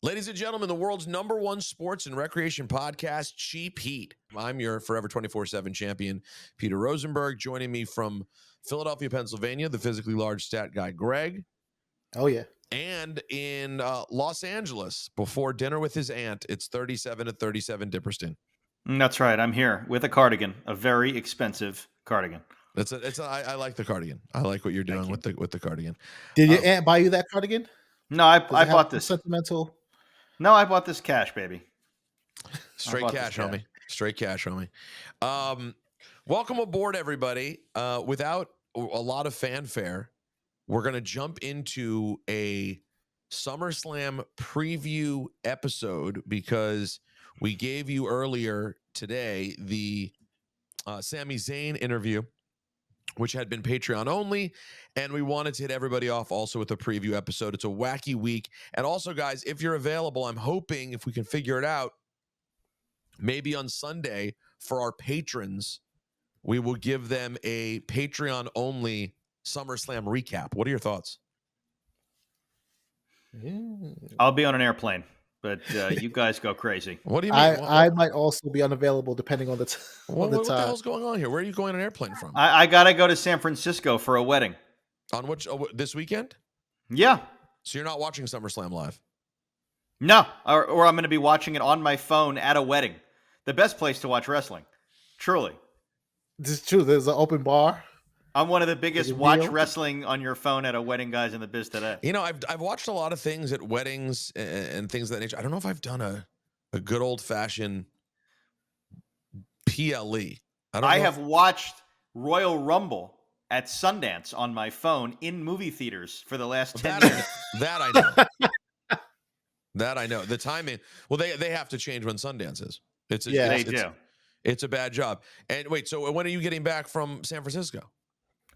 Ladies and gentlemen, the world's #1 sports and recreation podcast, Cheap Heat. I'm your forever 24/7 champion, Peter Rosenberg. Joining me from Philadelphia, Pennsylvania, the physically large stat guy, Greg. Oh, yeah. And in Los Angeles, before dinner with his aunt, it's 37 at 37 Dipperstein. That's right. I'm here with a cardigan, a very expensive cardigan. I like the cardigan. I like what you're doing with the cardigan. Did your aunt buy you that cardigan? No, I bought this. Sentimental. No, I bought this cash, baby. Straight cash, homie. Straight cash, homie. Welcome aboard, everybody. Without a lot of fanfare, we're going to jump into a SummerSlam preview episode because we gave you earlier today the Sami Zayn interview, which had been Patreon only, and we wanted to hit everybody off also with a preview episode. It's a wacky week. And also, guys, if you're available, I'm hoping if we can figure it out, maybe on Sunday for our patrons, we will give them a Patreon only SummerSlam recap. What are your thoughts? I'll be on an airplane, but you guys go crazy. What do you mean? I might also be unavailable depending on the time. What the hell's going on here? Where are you going on an airplane from? I got to go to San Francisco for a wedding. On which this weekend? Yeah. So you're not watching SummerSlam live? No, or I'm going to be watching it on my phone at a wedding. The best place to watch wrestling. Truly. This is true. There's an open bar. I'm one of the biggest watch wrestling on your phone at a wedding guys in the biz today. You know, I've watched a lot of things at weddings and things of that nature. I don't know if I've done a good old fashioned PLE. I have watched Royal Rumble at Sundance on my phone in movie theaters for the last 10 years. That I know. That I know. The timing. Well, they have to change when Sundance is. They do. It's a bad job. And wait, so when are you getting back from San Francisco?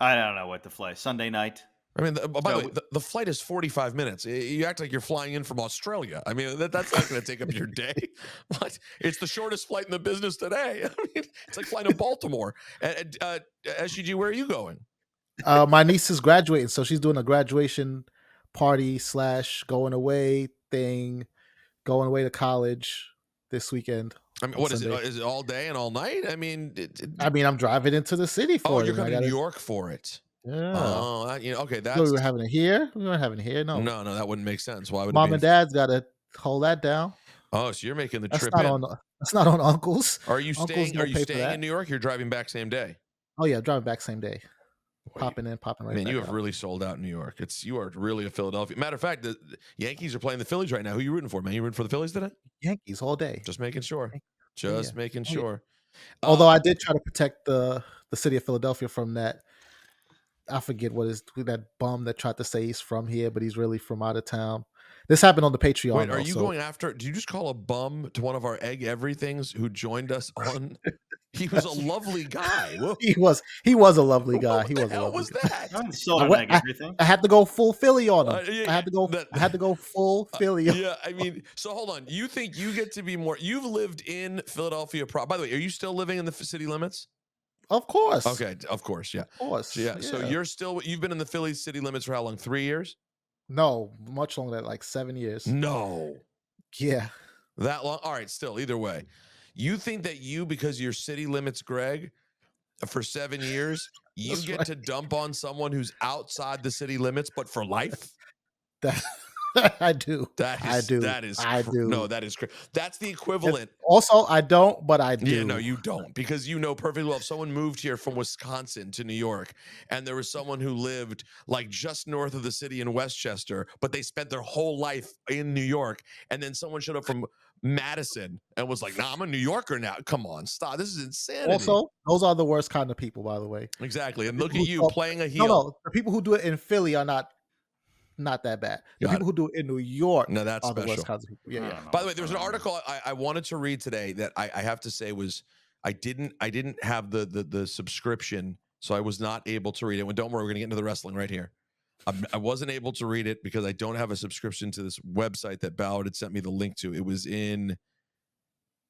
I don't know what to fly. Sunday night. I mean, by the way, the flight is 45 minutes. You act like you're flying in from Australia. I mean, that's not going to take up your day. What? It's the shortest flight in the business today. I mean, it's like flying to Baltimore. SGG, where are you going? My niece is graduating, so she's doing a graduation party / going away thing, going away to college this weekend. I mean, what Sunday. Is it all day and all night? I mean, I'm driving into the city for it. Oh, you're going to New York for it. Yeah. Oh, okay. That's we were having it here. We weren't having it here. No, that wouldn't make sense. Why would Mom and Dad's got to hold that down? Oh, so you're making the that's trip not in. That's not on uncles. Are you staying? Are you staying in New York? You're driving back same day. Oh yeah, driving back same day. Popping right back. Man, you have really sold out in New York. You are really a Philadelphia. Matter of fact, the Yankees are playing the Phillies right now. Who are you rooting for, man? You rooting for the Phillies today? Yankees all day. Just making sure. Making sure. Although I did try to protect the city of Philadelphia from that. I forget that bum that tried to say he's from here, but he's really from out of town. This happened on the Patreon. Wait, are you going after? Did you just call a bum to one of our egg everythings who joined us on? He was a lovely guy. He was a lovely guy. What the hell was that? I had to go full Philly on him. I had to go full Philly. Yeah, I mean, so hold on. You think you get to be more? You've lived in Philadelphia. By the way, are you still living in the city limits? Of course. Okay, of course, yeah. Of course. So, yeah. So you've been in the Philly city limits for how long? 3 years? No, much longer, like 7 years. No. Yeah. That long? All right, still, either way. You think that because you're city limits, Greg, for 7 years, you get to dump on someone who's outside the city limits, but for life? I do. I do. No, that is crazy. That's the equivalent. Also, I don't, but I do. Yeah, no, you don't, because you know perfectly well if someone moved here from Wisconsin to New York, and there was someone who lived like just north of the city in Westchester, but they spent their whole life in New York, and then someone showed up from Madison and was like, "Nah, I'm a New Yorker now." Come on, stop. This is insanity. Also, those are the worst kind of people, by the way. Exactly. And look at you playing a heel. No, the people who do it in Philly are not that bad. The people who do it in New York, no, that's are special. The worst kinds of people. Yeah. By the way, there was an article I wanted to read today that I have to say was I didn't have the subscription, so I was not able to read it. Don't worry, we're gonna get into the wrestling right here. I wasn't able to read it because I don't have a subscription to this website that Ballard had sent me the link to. It was in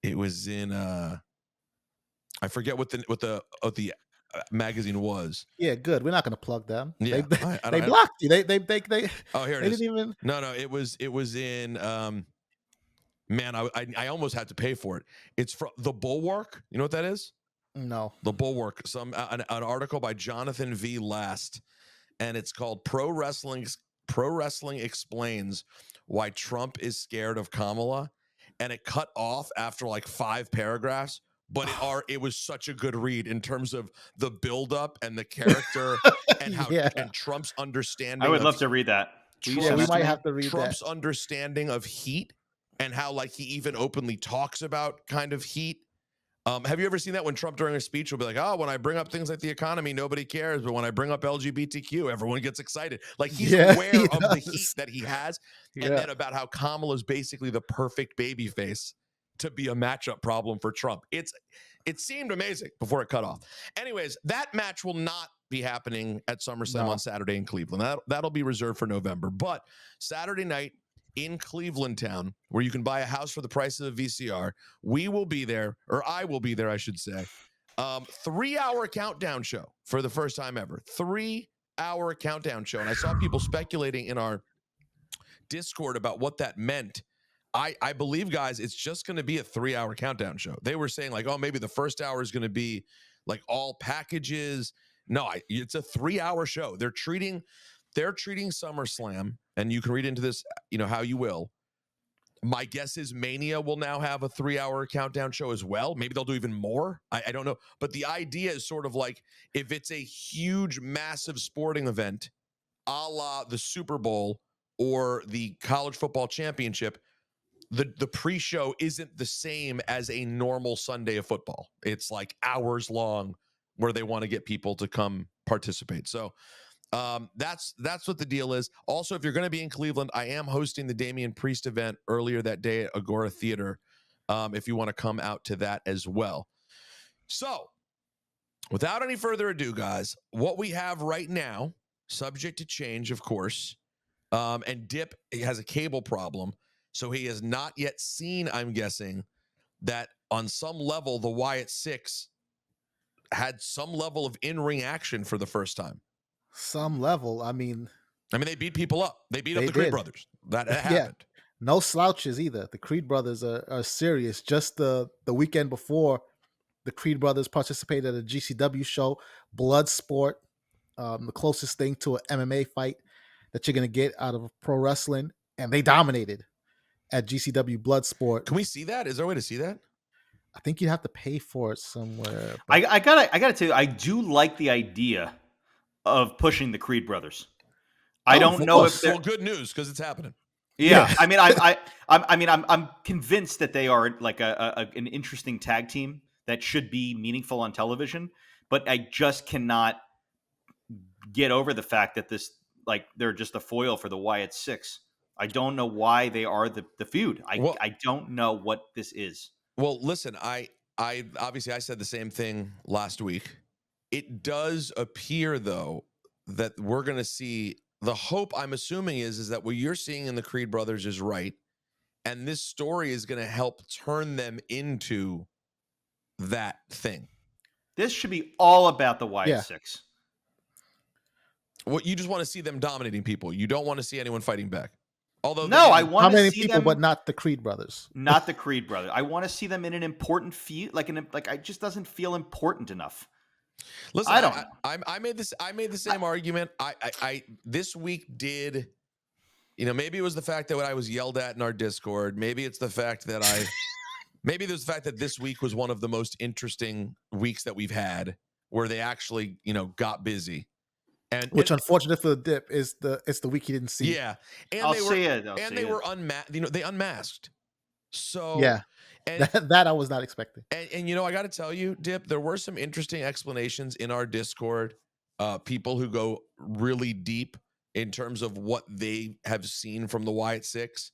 I forget what the magazine was. Yeah, good. We're not going to plug them. Yeah, they blocked you. They Oh, here it they is. didn't even. No, it was in Man, I almost had to pay for it. It's from The Bulwark. You know what that is? No. The Bulwark. An article by Jonathan V. Last, and it's called Pro Wrestling Explains Why Trump is Scared of Kamala. And it cut off after like 5 paragraphs, but it was such a good read in terms of the buildup and the character and how and Trump's understanding. I would love to read that. We might have to read Trump's understanding of heat and how like he even openly talks about kind of heat. Have you ever seen that when Trump during a speech will be like, oh, when I bring up things like the economy, nobody cares. But when I bring up LGBTQ, everyone gets excited. Like he's aware of the heat that he has. And then about how Kamala is basically the perfect baby face to be a matchup problem for Trump. It seemed amazing before it cut off. Anyways, that match will not be happening at SummerSlam on Saturday in Cleveland. That'll be reserved for November. But Saturday night in Cleveland town, where you can buy a house for the price of a VCR, we will be there, or I will be there, I should say. 3-hour countdown show for the first time ever. 3-hour countdown show. And I saw people speculating in our Discord about what that meant. I believe, guys, it's just going to be a 3-hour countdown show. They were saying like, oh, maybe the first hour is going to be like all packages. No, it's a 3-hour show. They're treating SummerSlam, and you can read into this, how you will. My guess is Mania will now have a 3-hour countdown show as well. Maybe they'll do even more. I don't know. But the idea is sort of like if it's a huge, massive sporting event, a la the Super Bowl or the college football championship, the pre-show isn't the same as a normal Sunday of football. It's like hours long where they want to get people to come participate. So that's what the deal is. Also, if you're going to be in Cleveland, I am hosting the Damian Priest event earlier that day at Agora Theater. If you want to come out to that as well. So without any further ado, guys, what we have right now, subject to change, of course, and Dip has a cable problem. So he has not yet seen, I'm guessing, that on some level, the Wyatt Six had some level of in-ring action for the first time. Some level. I mean, they beat people up. They beat up the Creed brothers. That happened. Yeah. No slouches either. The Creed brothers are serious. Just the weekend before, the Creed brothers participated at a GCW show, Bloodsport, the closest thing to an MMA fight that you're going to get out of pro wrestling, and they dominated at GCW Bloodsport. Can we see that? Is there a way to see that? I think you'd have to pay for it somewhere. I gotta tell you, I do like the idea of pushing the Creed brothers. I don't know if they're good news because it's happening. Yeah, I mean, I'm convinced that they are like an interesting tag team that should be meaningful on television, but I just cannot get over the fact that they're just a foil for the Wyatt Six. I don't know why they are the feud. I don't know what this is. Well, listen, I obviously I said the same thing last week. It does appear, though, that we're going to see the hope. I'm assuming is that what you're seeing in the Creed brothers is right, and this story is going to help turn them into that thing. This should be all about the Wyatt Six. What you just want to see them dominating people. You don't want to see anyone fighting back. Although I want how to many see people, them, but not the Creed brothers. Not the Creed brothers. I want to see them in an important feud. It just doesn't feel important enough. Listen, I don't know. I made the same argument. I this week did, maybe it was the fact that what I was yelled at in our Discord. Maybe it's the fact that maybe there's the fact that this week was one of the most interesting weeks that we've had, where they actually, got busy. And which, unfortunate for the Dip, it's the week he didn't see. Yeah, and they were unmasked. They unmasked. So yeah, and that I was not expecting. And I got to tell you, Dip, there were some interesting explanations in our Discord. People who go really deep in terms of what they have seen from the Wyatt Six,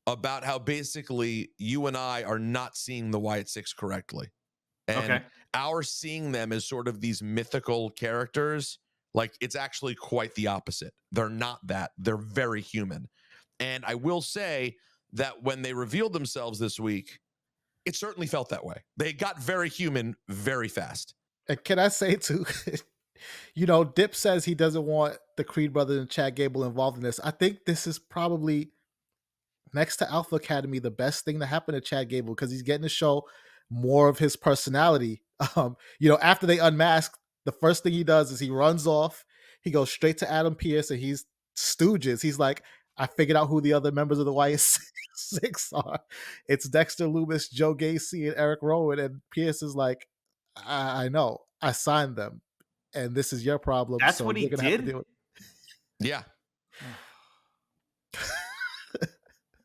about how basically you and I are not seeing the Wyatt Six correctly, and our seeing them as sort of these mythical characters. Like, it's actually quite the opposite. They're not that. They're very human. And I will say that when they revealed themselves this week, it certainly felt that way. They got very human very fast. And can I say, too, Dip says he doesn't want the Creed brothers and Chad Gable involved in this. I think this is probably next to Alpha Academy, the best thing to happen to Chad Gable, because he's getting to show more of his personality. After they unmask, the first thing he does is he runs off. He goes straight to Adam Pearce, and he's stooges. He's like, I figured out who the other members of the Wyatt Six are. It's Dexter Lumis, Joe Gacy, and Eric Rowan. And Pearce is like, I know. I signed them. And this is your problem. That's so what he you're gonna have to did? deal with it. Yeah.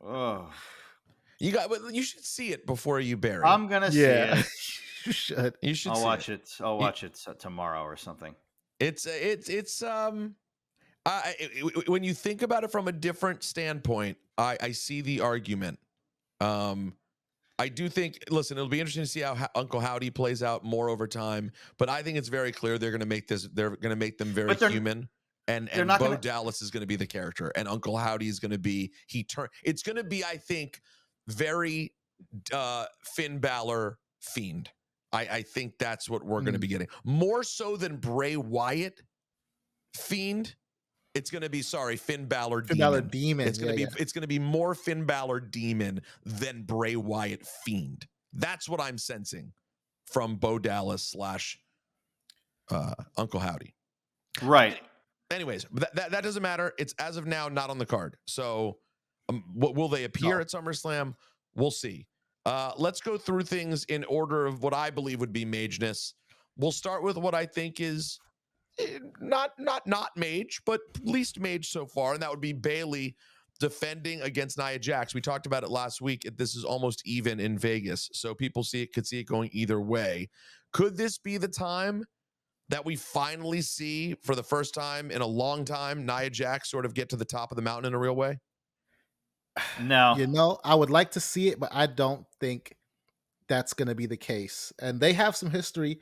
Oh, You should see it before you bury it. I'm gonna see it. You should. You should. I'll see watch it. I'll watch it tomorrow or something. When you think about it from a different standpoint, I see the argument. I do think, listen, it'll be interesting to see how Uncle Howdy plays out more over time, but I think it's very clear they're going to make them very human. And Bo Dallas is going to be the character, and Uncle Howdy is going to be it's going to be, I think, very Finn Balor Fiend. I think that's what we're going to be getting, more so than Bray Wyatt Fiend. It's going to be Finn Balor Demon. Balor Demon. It's going to be more Finn Balor Demon than Bray Wyatt Fiend. That's what I'm sensing from Bo Dallas / Uncle Howdy. Right. Anyways, that doesn't matter. It's as of now not on the card. So, will they appear at SummerSlam? We'll see. Let's go through things in order of what I believe would be mageness. We'll start with what I think is not mage, but least mage so far, and that would be Bayley defending against Nia Jax. We talked about it last week. This is almost even in Vegas, so people could see it going either way. Could this be the time that we finally see, for the first time in a long time, Nia Jax sort of get to the top of the mountain in a real way? No. I would like to see it, but I don't think that's going to be the case. And they have some history.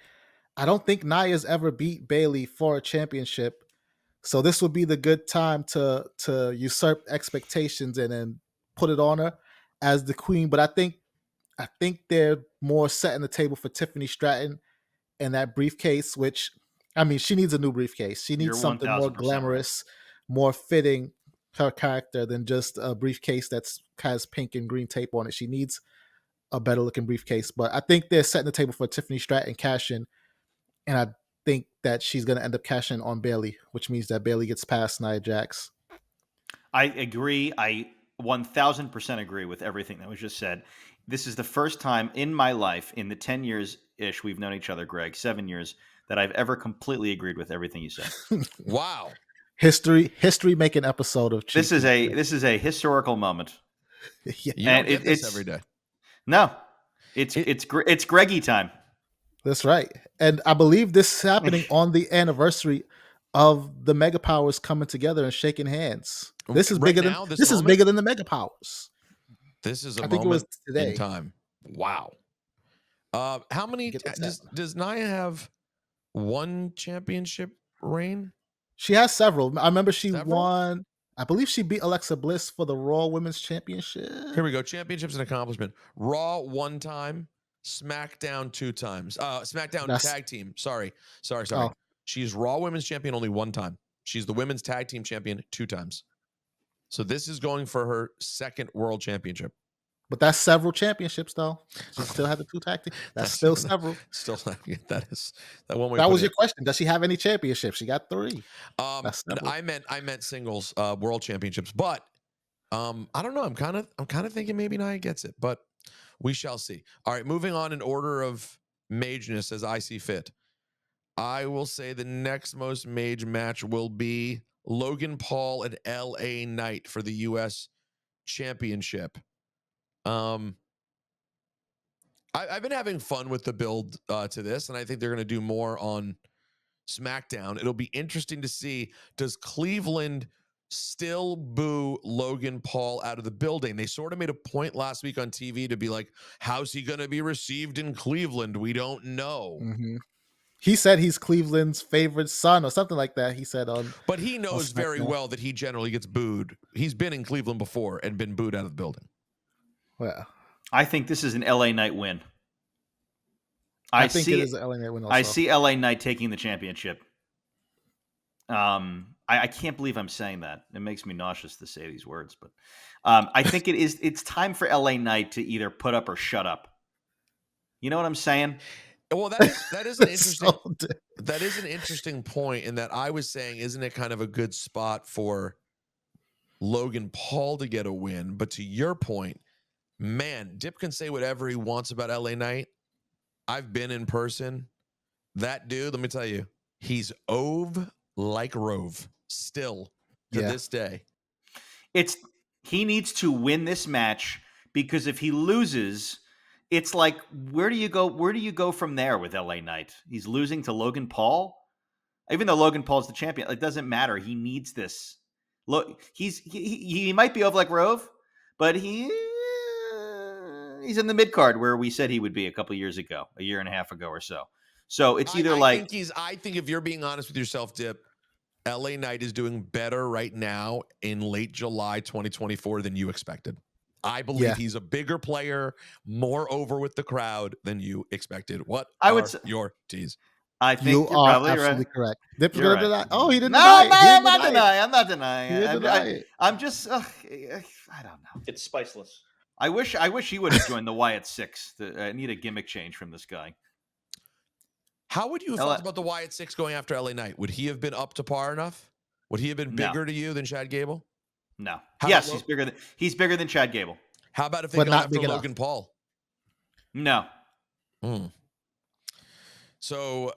I don't think Nia's ever beat Bayley for a championship. So this would be the good time to usurp expectations and then put it on her as the queen. But I think they're more setting the table for Tiffany Stratton and that briefcase, which, I mean, she needs a new briefcase. She needs something more glamorous, more fitting her character than just a briefcase has pink and green tape on it. She needs a better looking briefcase. But I think they're setting the table for Tiffany Stratton cashing, and I think that she's going to end up cashing on Bayley, which means that Bayley gets past Nia Jax. I agree. I 1000% agree with everything that was just said. This is the first time in my life, in the 10 years-ish we've known each other, Greg, 7 years, that I've ever completely agreed with everything you said. Wow. History making episode of This is a historical moment. Yeah. You don't get this every day. No. It's Greggy time. That's right. And I believe this is happening on the anniversary of the Mega Powers coming together and shaking hands. This is bigger is bigger than the Mega Powers. This is a moment in time. Wow. How many does Nia have? One championship reign? She has several. I remember she won. I believe she beat Alexa Bliss for the Raw Women's Championship. Here we go. Championships and accomplishment. Raw 1 time. SmackDown 2 times. SmackDown tag team. Sorry. Oh. She's Raw Women's Champion only 1 time. She's the Women's Tag Team Champion 2 times. So this is going for her 2nd World Championship. But that's several championships, though. She still had the 2 tag team. That's still several. Still, that one way. That was your question. Does she have any championships? She got 3. I meant singles World Championships, but I don't know. I'm kind of thinking maybe Nia gets it, but we shall see. All right, moving on in order of mageness as I see fit. I will say the next most mage match will be Logan Paul and LA Knight for the US Championship. I've been having fun with the build to this, and I think they're going to do more on SmackDown. It'll be interesting to see, does Cleveland still boo Logan Paul out of the building? They sort of made a point last week on TV to be like, how's he going to be received in Cleveland? We don't know. Mm-hmm. He said he's Cleveland's favorite son or something like that. He said but he knows very well that he generally gets booed. He's been in Cleveland before and been booed out of the building. Well, I think this is an LA Knight win. It is an LA Knight win also. I see LA Knight taking the championship. I can't believe I'm saying that. It makes me nauseous to say these words, but I think it's time for LA Knight to either put up or shut up. You know what I'm saying? Well, that is an interesting So that is an interesting point in that I was saying, isn't it kind of a good spot for Logan Paul to get a win? But to your point, man, Dip can say whatever he wants about LA Knight. I've been in person. That dude, let me tell you, he's ove like Rove still to this day. He needs to win this match, because if he loses, it's like, where do you go from there with LA Knight? He's losing to Logan Paul. Even though Logan Paul's the champion, it doesn't matter. He needs this. Look, he might be over like Rove, but he's in the mid card where we said he would be a year and a half ago or so. So it's either I think if you're being honest with yourself, Dip, LA Knight is doing better right now in late July 2024 than you expected. I believe he's a bigger player, more over with the crowd than you expected. What are your teas? I think you're probably absolutely correct. Dip's gonna deny. Oh, he didn't deny it. I'm not denying. I'm just I don't know. It's spiceless. I wish he would have joined the Wyatt 6. I need a gimmick change from this guy. How would you have felt about the Wyatt 6 going after LA Knight? Would he have been up to par enough? Would he have been bigger to you than Chad Gable? No. Yes, he's bigger than Chad Gable. How about if they go after Logan Paul? No. So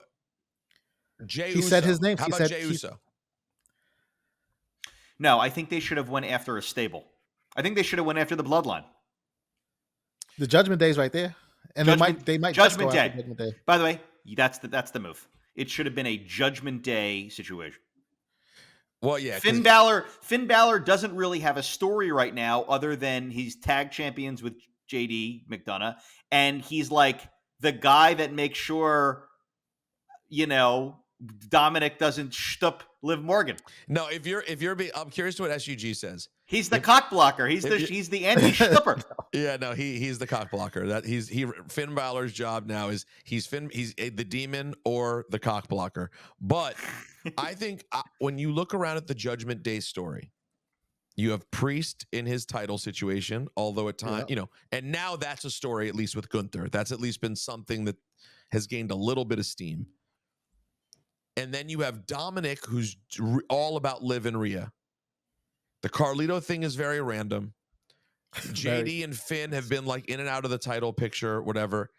Jey He Uso. said his name. How about Jey Uso? No, I think they should have went after a stable. I think they should have went after the Bloodline. The Judgment Day's right there, and they might Judgment Day. Judgment Day. By the way, that's the move. It should have been a Judgment Day situation. Well, yeah. Finn Balor doesn't really have a story right now, other than he's tag champions with JD McDonough, and he's like the guy that makes sure, Dominic doesn't shtup Liv Morgan. No, I'm curious to what SUG says. He's the cock blocker. He's the anti-shtupper. Yeah, no, he's the cock blocker. Finn Balor's job now is he's the demon or the cock blocker. But I think when you look around at the Judgment Day story, you have Priest in his title situation, although at times, and now that's a story, at least with Gunther. That's at least been something that has gained a little bit of steam. And then you have Dominic, who's all about Liv and Rhea. The Carlito thing is very random. JD and Finn have been like in and out of the title picture, whatever.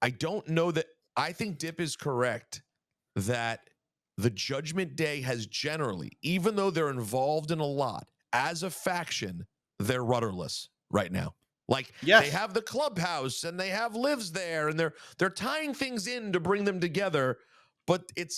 I don't know that. I think Dip is correct that the Judgment Day has generally, even though they're involved in a lot, as a faction, they're rudderless right now. Like, they have the clubhouse and they have Livs there, and they're tying things in to bring them together. But it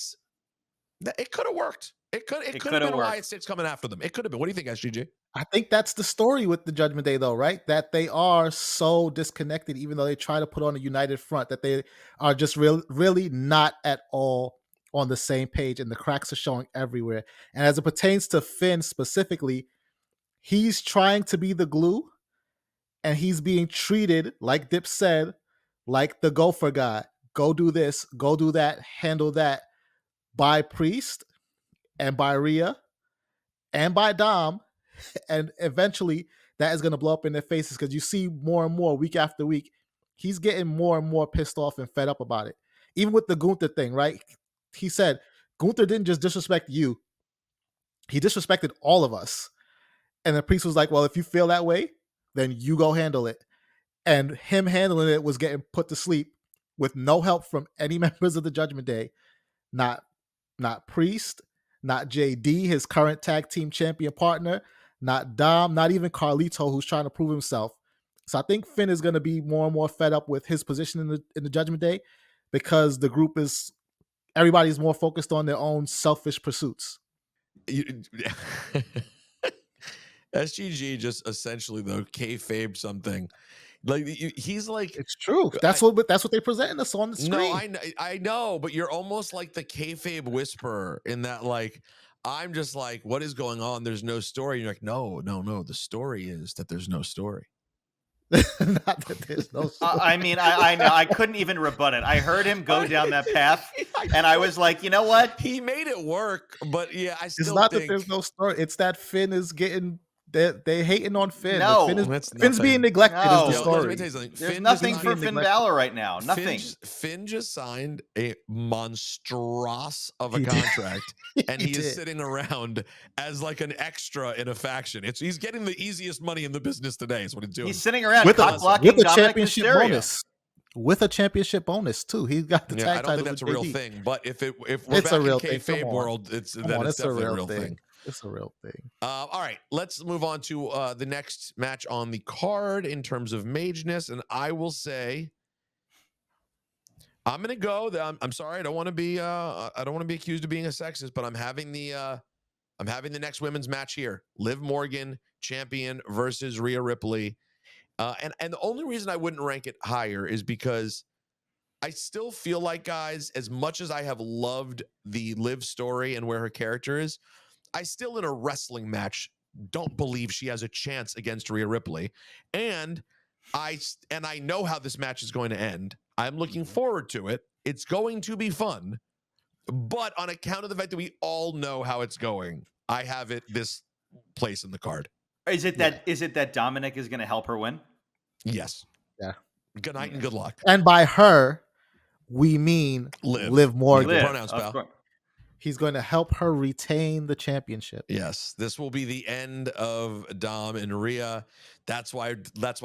could have worked. It could have been a Wyatt 6 coming after them. It could have been. What do you think, SGG? I think that's the story with the Judgment Day, though, right? That they are so disconnected, even though they try to put on a united front, that they are just really not at all on the same page, and the cracks are showing everywhere. And as it pertains to Finn specifically, he's trying to be the glue, and he's being treated, like Dip said, like the gopher guy. Go do this, go do that, handle that, by Priest and by Rhea and by Dom. And eventually that is going to blow up in their faces, because you see more and more week after week, he's getting more and more pissed off and fed up about it. Even with the Gunther thing, right? He said, Gunther didn't just disrespect you. He disrespected all of us. And the Priest was like, well, if you feel that way, then you go handle it. And him handling it was getting put to sleep with no help from any members of the Judgment Day. Not Priest, not JD, his current tag team champion partner, not Dom, not even Carlito, who's trying to prove himself. So I think Finn is going to be more and more fed up with his position in the Judgment Day, because the group everybody's more focused on their own selfish pursuits. SGG just essentially, though, kayfabe something. Like, he's like, it's true. That's what they presenting us on the screen. No, I know, but you're almost like the kayfabe whisperer in that, like, I'm just like, what is going on? There's no story. And you're like, no. The story is that there's no story. Not that there's no story. I mean, I know. I couldn't even rebut it. I heard him go down that path, and I was like, you know what? He made it work, but yeah, I It's still not think that there's no story. It's that Finn is getting they hating on Finn. No. Finn's being neglected No. is the Yo, let me story. tell you something. There's Finn nothing just for signed- Finn Balor right now. Nothing. Finn just signed a monstrous of a He did. contract, and he is did. sitting around as like an extra in a faction. He's getting the easiest money in the business today. Is what he's doing. He's sitting around with cock a, blocking with a Dominic championship Mysterio. bonus. With a championship bonus too. He got the Yeah, tag I don't title. think that's a real thing, but if we're It's back a real in thing. kayfabe Come on. world, it's It's definitely a real thing. It's a real thing. All right, let's move on to the next match on the card in terms of mageness, and I will say, I'm gonna go. I'm sorry, I don't want to be accused of being a sexist, but I'm having the next women's match here: Liv Morgan, champion, versus Rhea Ripley, and the only reason I wouldn't rank it higher is because I still feel like, guys, as much as I have loved the Liv story and where her character is, I still, in a wrestling match, don't believe she has a chance against Rhea Ripley. And I know how this match is going to end. I'm looking forward to it. It's going to be fun. But on account of the fact that we all know how it's going, I have it this place in the card. Is it that Dominic is going to help her win? Yes. Yeah. Good night and good luck. And by her, we mean Liv Morgan. Liv. Pronouns, of pal. course. He's going to help her retain the championship. Yes, this will be the end of Dom and Rhea. That's why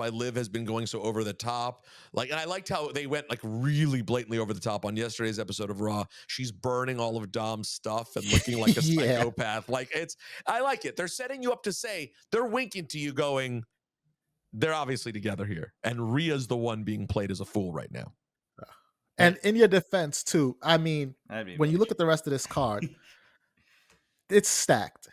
Liv has been going so over the top. And I liked how they went like really blatantly over the top on yesterday's episode of Raw. She's burning all of Dom's stuff and looking like a Yeah. psychopath. I like it. They're setting you up to say, they're winking to you going, they're obviously together here. And Rhea's the one being played as a fool right now. And in your defense, too, I mean, when you look at the rest of this card, it's stacked.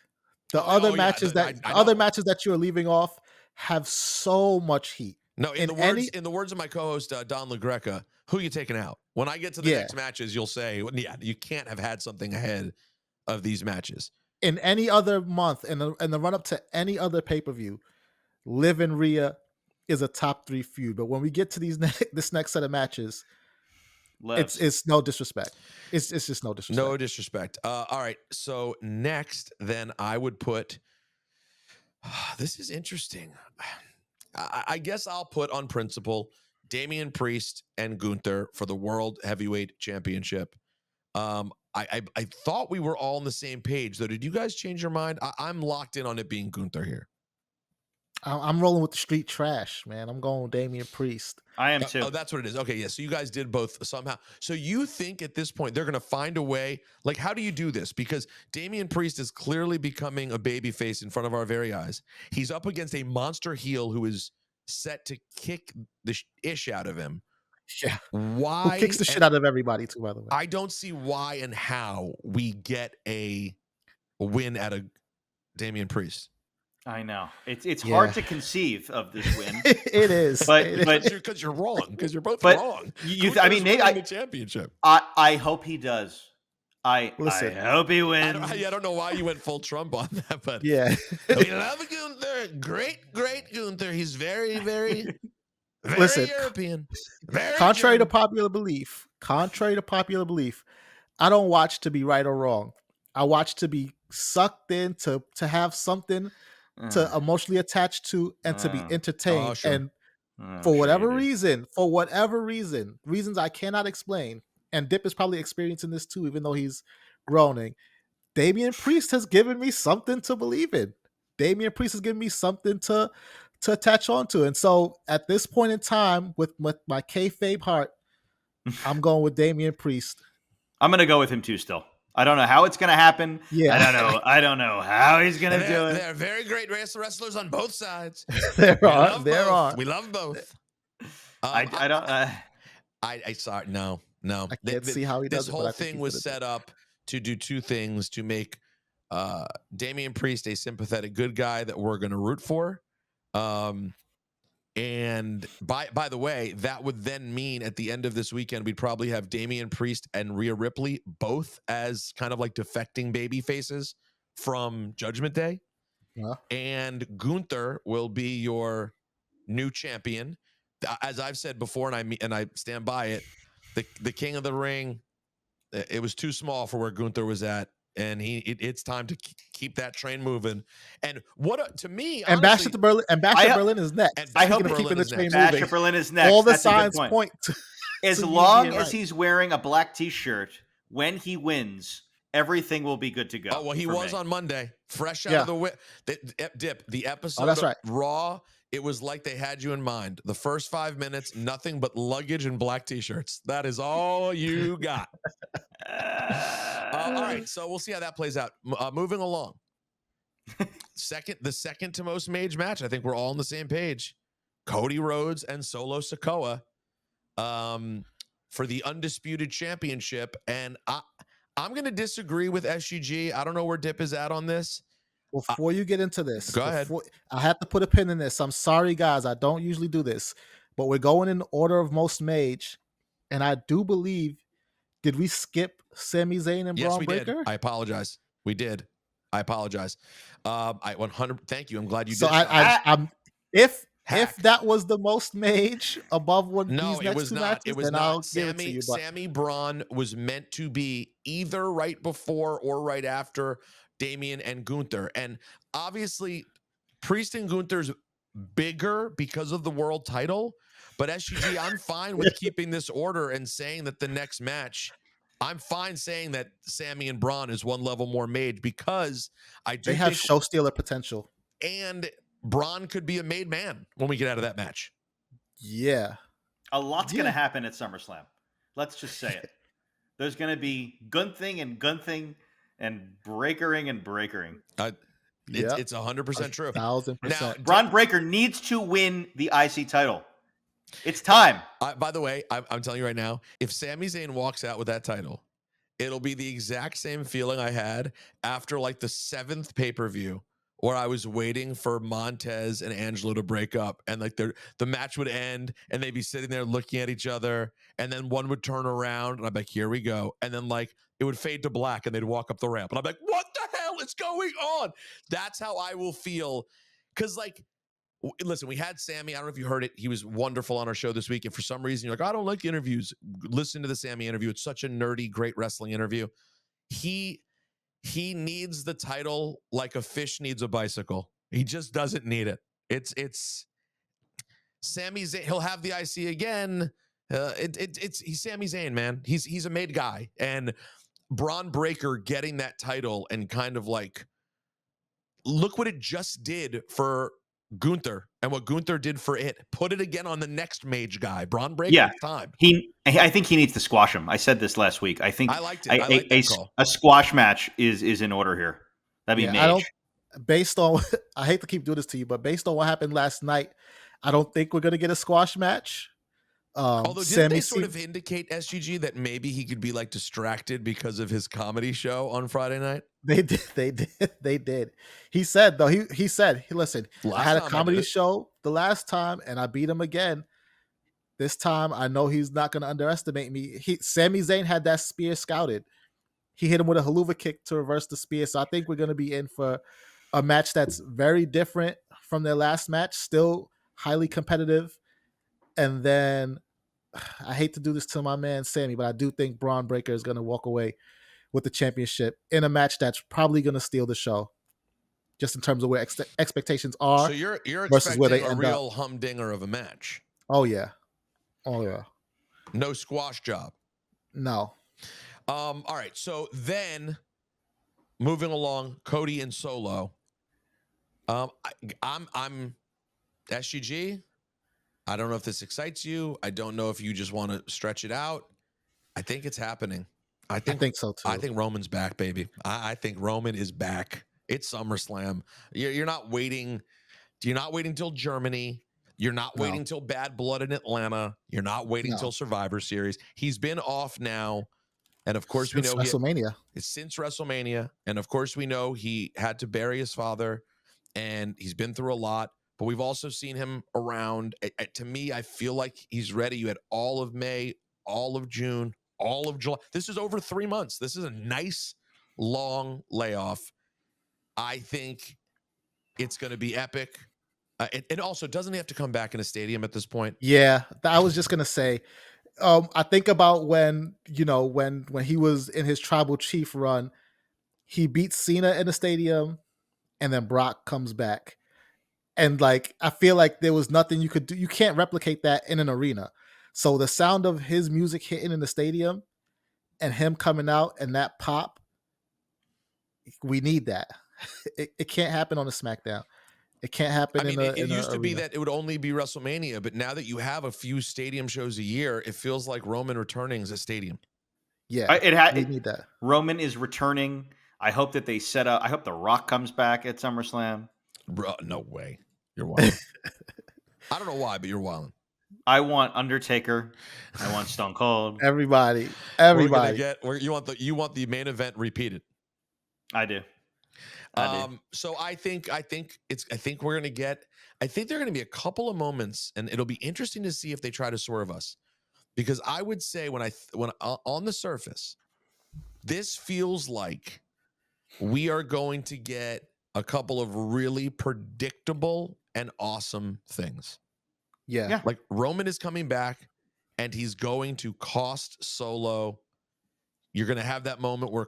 The other matches that you're leaving off have so much heat. No, in the words of my co-host Don LaGreca, who are you taking out? When I get to the next matches, you'll say, yeah, you can't have had something ahead of these matches. In any other month, in the run up to any other pay-per-view, Liv and Rhea is a top 3 feud. But when we get to this next set of matches, it's no disrespect. It's just no disrespect. No disrespect. All right. So next, then I would put. This is interesting. I guess I'll put on principle Damian Priest and Gunther for the World Heavyweight Championship. I thought we were all on the same page, though. Did you guys change your mind? I'm locked in on it being Gunther here. I'm rolling with the street trash, man. I'm going with Damian Priest. I am too. Oh, that's what it is. Okay, yeah. So you guys did both somehow. So you think at this point they're going to find a way? Like, how do you do this? Because Damian Priest is clearly becoming a babyface in front of our very eyes. He's up against a monster heel who is set to kick the ish out of him. Yeah. Why? Who kicks the shit out of everybody, too, by the way. I don't see why and how we get a win out of Damian Priest. I know it's hard to conceive of this win. It is, because you're wrong. Because you're both wrong. I mean, Nate, the championship. I hope he does. I hope he wins. I don't know why you went full Trump on that, but yeah, we love Gunther. Great Gunther. He's very, very, very European. Very contrary to popular belief, I don't watch to be right or wrong. I watch to be sucked in, to have something to emotionally attach to, and to be entertained. Oh, sure. And for whatever reason, reasons I cannot explain, and Dip is probably experiencing this too, even though he's groaning, Damian Priest has given me something to believe in. Damian Priest has given me something to attach onto. And so at this point in time, with my kayfabe heart, I'm going with Damian Priest. I'm going to go with him too still. I don't know how it's going to happen. Yeah. I don't know how he's going to do it. They're very great wrestlers on both sides. There are. We love both. I saw it. No. I can't see how he does this whole thing was set up to do two things: to make Damian Priest a sympathetic good guy that we're going to root for. And by the way, that would then mean at the end of this weekend, we'd probably have Damian Priest and Rhea Ripley both as kind of like defecting baby faces from Judgment Day. Yeah. And Gunther will be your new champion. As I've said before, and I stand by it, the King of the Ring, it was too small for where Gunther was at, and it's time to keep that train moving. And to me, and Bash honestly, at Berlin, and Bash at Berlin is next. And I hope Berlin keeping the is train next. moving. Bash at Berlin is next. All the That's a good signs point. to as to long Yuji, as right. he's wearing a black T-shirt when he wins, everything will be good to go. Oh, well, he was on Monday, fresh out of the whip. The episode that's of right. Raw, it was like they had you in mind. The first 5 minutes, nothing but luggage and black T-shirts. That is all you got. All right, so we'll see how that plays out. Moving along. The second to most mage match. I think we're all on the same page. Cody Rhodes and Solo Sikoa for the undisputed championship. And I'm going to disagree with SGG. I don't know where Dip is at on this. Before you get into this, go ahead. I have to put a pin in this. I'm sorry, guys. I don't usually do this, but we're going in order of most mage. And I do believe, did we skip Sami Zayn and Braun Breaker? Did. I apologize. We did. I apologize. I 100. Thank you. I'm glad you so did. I'm if that was the most mage above one, no, these next it was two not. matches, It was then not. I'll give it to you, but Sami Braun was meant to be either right before or right after Damian and Gunther, and obviously Priest and Gunther's bigger because of the world title. But SGG, I'm fine with keeping this order and saying that the next match. I'm fine saying that Sami and Braun is one level more mage because they have show stealer potential. And Braun could be a made man when we get out of that match. Yeah. A lot's going to happen at SummerSlam. Let's just say it. There's going to be Gunthing and breakering and breakering. It's 100% true. 1,000%. Now, Braun Breaker needs to win the IC title. It's time. By the way, I'm telling you right now, if Sami Zayn walks out with that title, it'll be the exact same feeling I had after like the 7th pay-per-view where I was waiting for Montez and Angelo to break up, and like the match would end and they'd be sitting there looking at each other, and then one would turn around and I'm like, here we go. And then like it would fade to black and they'd walk up the ramp and I'm like, what the hell is going on? That's how I will feel. Cause like, listen, we had Sami. I don't know if you heard it. He was wonderful on our show this week. And for some reason, you're like, I don't like interviews. Listen to the Sami interview. It's such a nerdy, great wrestling interview. He needs the title like a fish needs a bicycle. He just doesn't need it. It's Sami Zayn. He'll have the IC again. He's Sami Zayn, man. He's a made guy. And Braun Breaker getting that title and kind of like, look what it just did for Gunther and what Gunther did for it. Put it again on the next mage guy. Braun Breaker time. I think he needs to squash him. I said this last week. I think I liked it. A squash match is in order here. That'd be mage. Based on, I hate to keep doing this to you, but based on what happened last night, I don't think we're going to get a squash match. Although didn't they sort of indicate, SGG, that maybe he could be like distracted because of his comedy show on Friday night? They did. He said though, he said, listen, I had a comedy show the last time and I beat him again. This time I know he's not going to underestimate me. Sami Zayn had that spear scouted. He hit him with a haluva kick to reverse the spear. So I think we're going to be in for a match that's very different from their last match, still highly competitive. And then I hate to do this to my man Sami, but I do think Braun Breaker is going to walk away with the championship in a match that's probably going to steal the show, just in terms of where expectations are. So you're versus expecting where they a end real up. humdinger of a match. Oh yeah. No squash job. No. All right. So then, moving along, Cody and Solo. I'm SGG. I don't know if this excites you. I don't know if you just want to stretch it out. I think it's happening. I think so too. I think Roman's back, baby. I think Roman is back. It's SummerSlam. You're not waiting. You're not waiting till Germany. You're not waiting till Bad Blood in Atlanta. You're not waiting till Survivor Series. He's been off now. And of course, since WrestleMania. It's since WrestleMania. And of course, we know he had to bury his father and he's been through a lot. But we've also seen him around. To me, I feel like he's ready. You had all of May, all of June, all of July. This is over 3 months. This is a nice, long layoff. I think it's going to be epic. And also, doesn't he have to come back in a stadium at this point? Yeah, I was just gonna say. I think about when when he was in his tribal chief run, he beat Cena in the stadium, and then Brock comes back, and like I feel like there was nothing you could do. You can't replicate that in an arena. So the sound of his music hitting in the stadium and him coming out and that pop, we need that. It can't happen on a SmackDown. It can't happen I mean, in it a used to be arena. that it would only be WrestleMania, but now that you have a few stadium shows a year, it feels like Roman returning is a stadium. Yeah, we need that. Roman is returning. I hope that they set up. I hope The Rock comes back at SummerSlam. Bro, no way. You're wild. I don't know why, but you're wild. I want Undertaker. I want Stone Cold. Everybody. We're gonna get. You want the main event repeated. I do. So I think we're gonna get. I think there are gonna be a couple of moments, and it'll be interesting to see if they try to swerve us, because I would say when on the surface, this feels like we are going to get a couple of really predictable and awesome things. Yeah. Like Roman is coming back, and he's going to cost Solo. You're going to have that moment where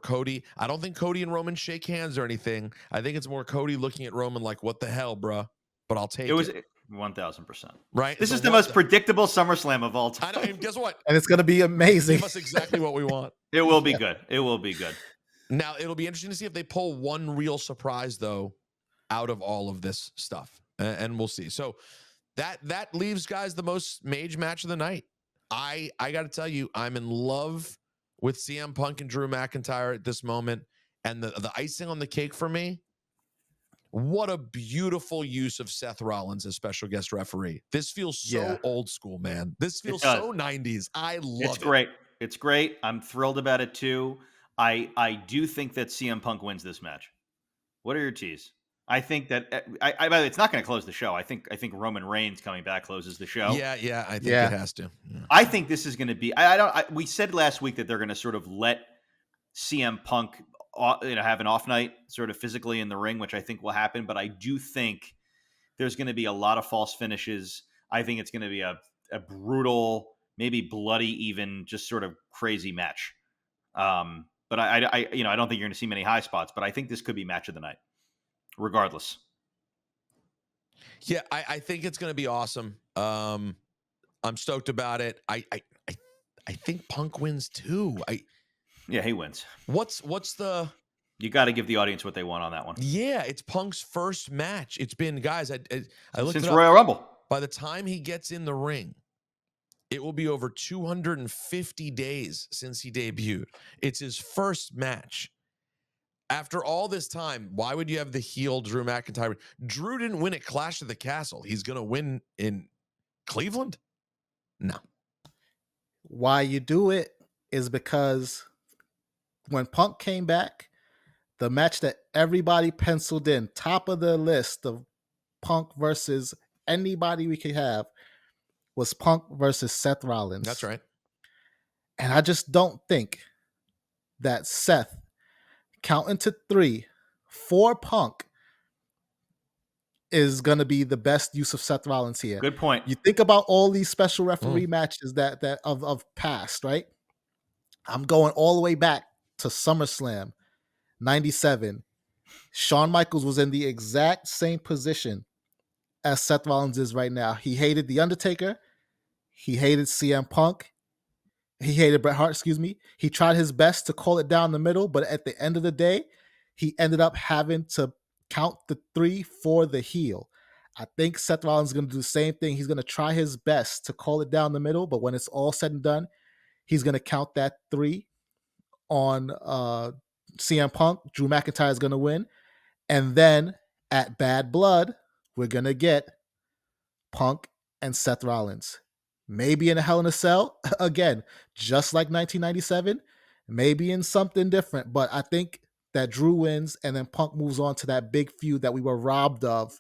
I don't think Cody and Roman shake hands or anything. I think it's more Cody looking at Roman like, what the hell, bruh? But I'll take it. It was 1,000%. Right? This is the most predictable SummerSlam of all time. I know, and guess what? And it's going to be amazing. Give us exactly what we want. It will be good. It will be good. Now, it'll be interesting to see if they pull one real surprise, though, out of all of this stuff. And we'll see. So that leaves, guys, the most mage match of the night. I got to tell you, I'm in love with CM Punk and Drew McIntyre at this moment. And the icing on the cake for me, what a beautiful use of Seth Rollins as special guest referee. This feels so old school, man. This feels so 90s. I love it. It's great. It's great. I'm thrilled about it, too. I do think that CM Punk wins this match. What are your teas? I think that by the way, it's not going to close the show. I think Roman Reigns coming back closes the show. Yeah, I think it has to. Yeah. I think this is going to be. We said last week that they're going to sort of let CM Punk, have an off night, sort of physically in the ring, which I think will happen. But I do think there's going to be a lot of false finishes. I think it's going to be a brutal, maybe bloody, even just sort of crazy match. But I don't think you're going to see many high spots. But I think this could be match of the night, regardless. Yeah, I think it's going to be awesome. I'm stoked about it. I think Punk wins too. Yeah, he wins. What's the? You got to give the audience what they want on that one. Yeah, it's Punk's first match. It's been, guys. I looked since it up. Royal Rumble. By the time he gets in the ring, it will be over 250 days since he debuted. It's his first match. After all this time, why would you have the heel Drew McIntyre? Drew didn't win at Clash of the Castle. He's going to win in Cleveland? No. Why you do it is because when Punk came back, the match that everybody penciled in, top of the list of Punk versus anybody we could have, was Punk versus Seth Rollins. That's right. And I just don't think that Seth, counting to 3 for Punk, is going to be the best use of Seth Rollins here. Good point. You think about all these special referee matches that of past, right? I'm going all the way back to SummerSlam 97. Shawn Michaels was in the exact same position as Seth Rollins is right now. He hated The Undertaker. He hated CM Punk. He hated Bret Hart, He tried his best to call it down the middle, but at the end of the day, he ended up having to count the 3 for the heel. I think Seth Rollins is going to do the same thing. He's going to try his best to call it down the middle, but when it's all said and done, he's going to count that 3 on CM Punk. Drew McIntyre is going to win. And then at Bad Blood, we're going to get Punk and Seth Rollins. Maybe in a Hell in a Cell, again, just like 1997, maybe in something different. But I think that Drew wins and then Punk moves on to that big feud that we were robbed of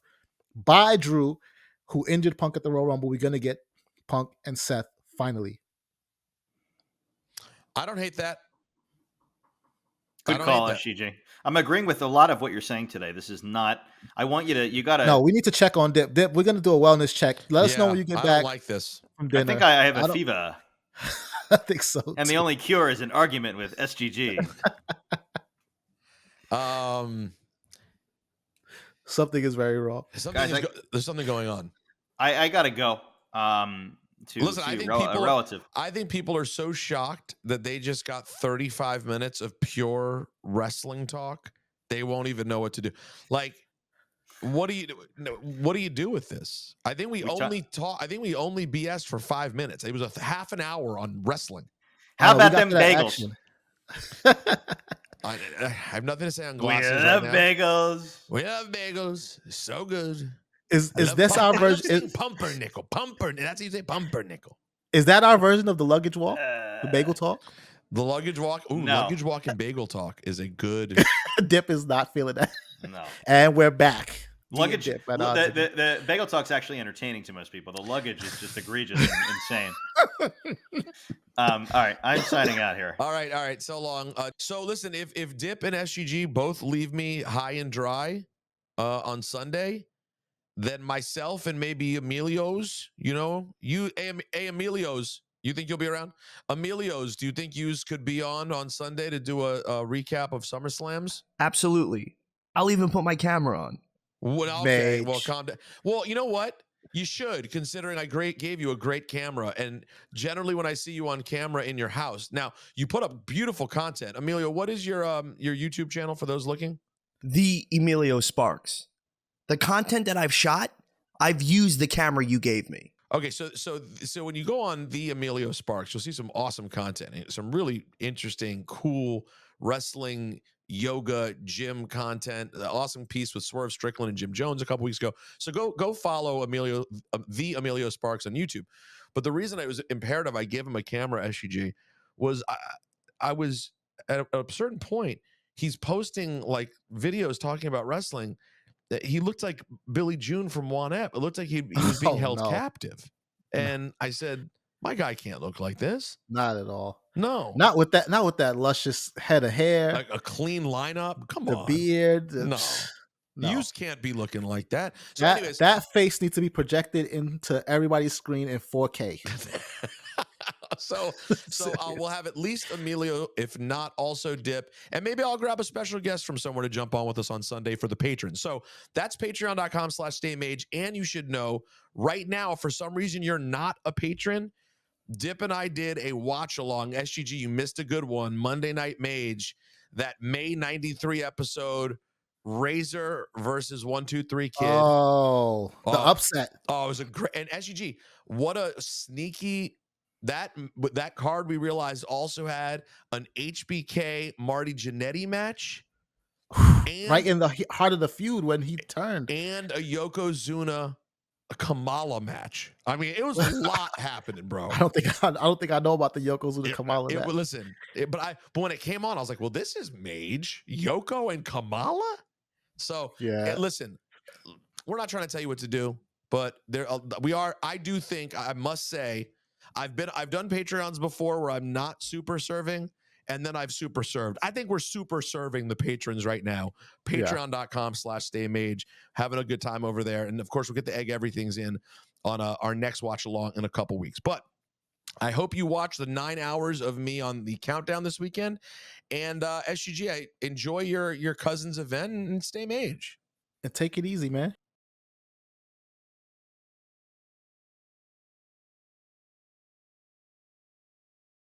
by Drew, who injured Punk at the Royal Rumble. We're going to get Punk and Seth finally. I don't hate that. Good call, SGG. I'm agreeing with a lot of what you're saying today. This is not. I want you to. You gotta. No, we need to check on Dip. Dip, we're gonna do a wellness check. Let us know when you get I back. don't like this. From dinner. I think I have a fever. I think so. And the only cure is an argument with SGG. Something is very wrong. There's something going on. I gotta go. Listen, I think people, relative. I think people are so shocked that they just got 35 minutes of pure wrestling talk. They won't even know what to do. Like, what do you do with this? I think we only BS for 5 minutes. It was a half an hour on wrestling. How about them bagels? I have nothing to say on We glasses love right now. bagels. We love bagels. So good. Is this our version? Pumpernickel. That's how you say pumpernickel. Is that our version of the luggage walk? The bagel talk? The luggage walk? Ooh, No. luggage walk and bagel talk is a good. Dip is not feeling that. No. And we're back. Luggage. Dip, The bagel talk's actually entertaining to most people. The luggage is just egregious and insane. All right, I'm signing out here. All right. So long. So listen, if Dip and SGG both leave me high and dry on Sunday, then myself and maybe Emilio's, Emilio's, you think you'll be around? Emilio's, do you think you could be on Sunday to do a recap of SummerSlams? Absolutely. I'll even put my camera on. Well, okay, well, calm down. Well, you know what? You should, considering I gave you a great camera. And generally when I see you on camera in your house, now you put up beautiful content. Emilio, what is your YouTube channel for those looking? The Emilio Sparks. The content that I've shot, I've used the camera you gave me. Okay, so when you go on the Emilio Sparks, you'll see some awesome content, some really interesting, cool wrestling, yoga, gym content. An awesome piece with Swerve Strickland and Jim Jones a couple weeks ago. So go follow the Emilio Sparks on YouTube. But the reason it was imperative I give him a camera, SGG, was I was at a certain point, he's posting like videos talking about wrestling. He looked like Billy June from One Ep. It looked like he was being held captive. And I said, my guy can't look like this. Not at all. No. Not with that luscious head of hair. Like a clean lineup. Come on. The beard. No. No. You can't be looking like that. So that face needs to be projected into everybody's screen in 4K. So we'll have at least Emilio, if not also Dip, and maybe I'll grab a special guest from somewhere to jump on with us on Sunday for the patrons. So that's patreon.com/StayMage. And you should know right now, if for some reason you're not a patron, Dip and I did a watch along. SGG, you missed a good one. Monday Night Mage, that May 93 episode, Razor versus 1-2-3 Kid. Oh, the upset. Oh, it was a great, and SGG, what a sneaky. That card we realized also had an HBK Marty Jannetty match, and, right in the heart of the feud when he turned, and a Yokozuna Kamala match. I mean, it was a lot happening, bro. I don't think I know about the Yokozuna Kamala match. Listen, but when it came on, I was like, well, this is Mage, Yoko, and Kamala. So yeah, listen, we're not trying to tell you what to do, but we are. I do think, I must say, I've done Patreons before where I'm not super serving, and then I've super served. I think we're super serving the patrons right now. Patreon.com/StayMage, having a good time over there. And of course, we'll get the Egg Everything's in on our next watch along in a couple weeks. But I hope you watch the 9 hours of me on the countdown this weekend. And SGG, I enjoy your cousin's event and stay Mage. And take it easy, man.